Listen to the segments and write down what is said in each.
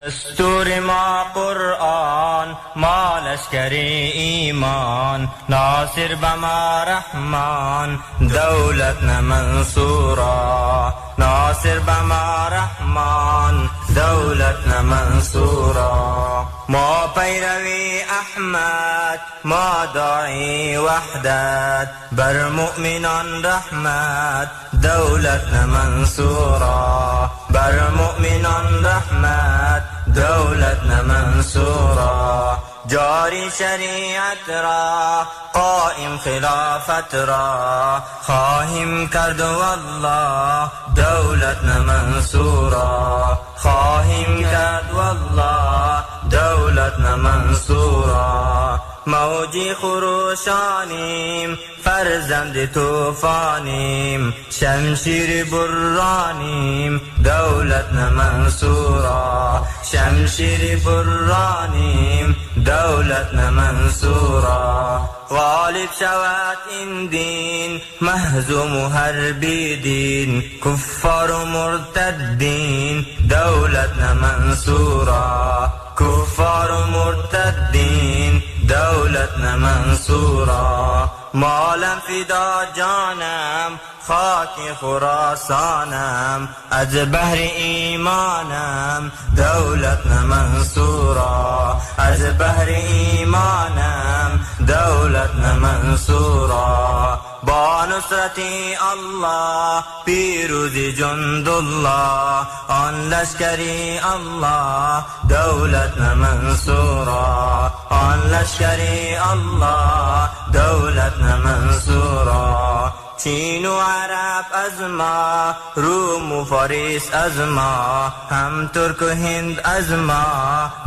دستور ما قرآن ما لشکری ایمان ناصر بما رحمان دولتنا منصورا ناصر بما رحمان دولتنا منصورا ما پیروی احمد ما داعی وحدت بر مؤمنان رحمت دولتنا منصورا بر مؤمنان رحمت دولتنا منصورا جاری شریعت را قائم خلافت را خواهیم کرد والله دولتنا منصورا خواهیم کرد والله دولتنا منصورا موجی خروشانیم فرزند توفانیم شمشیر برانیم دولتنا منصورا شمشیر برانیم دولتنا منصورا غالب شود این دین مهزوم هر بیدین کفار و مرتدین دولتنا منصورا کفار و مرتدین دولتنا منصورا مالم فدا جانم خاک خراسانم از بحر ایمانم دولتنا منصورا از بحر ایمانم دولتنا منصورا با نصرتی الله پیروزی جند الله آن لشکری الله دولتنا منصورا آن لشکری الله دولتنا منصورا چین و عرب از ما روم و فارس از ما هم ترک و هند از ما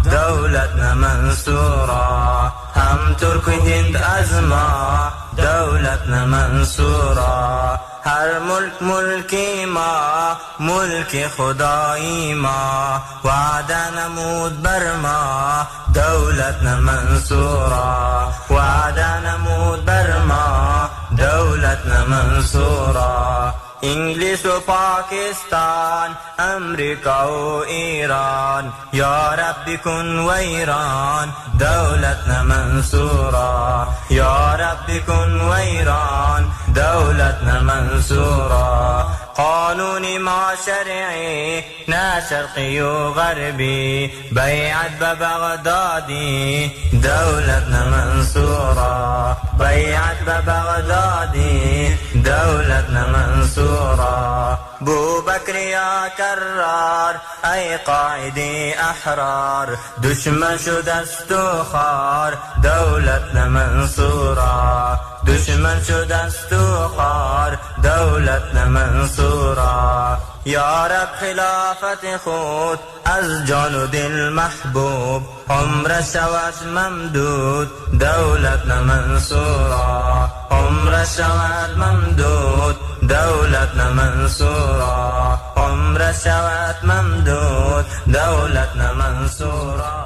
دولتنا منصورا هم ترک و هند از ما دولتنا منصورا هر ملک ملکی ما ملک خدایی ما وعده نمود بر ما دولتنا منصورا وعده نمود بر ما دولتنا منصورا انگلیس و پاکستان امریکا و ایران یا رب کن و ایران دولتنا منصورا یا رب کن و ایران دولتنا منصورا قانون ما شرعی نه شرقی و غربی بیعت ببغدادی دولتنا منصورا بیعت ببغدادی دولتنا منصورا بو بکر یا کرار ای قائدی احرار دشمن شد است و خار دولتنا منصورا دشمن شد است و خار دولتنا منصورا یا رب خلافت خود از جان و دل محبوب عمر شود ممدود دولتنا منصورا عمر شود ممدود دولتنا منصورا عمر شود ممدود دولتنا منصورا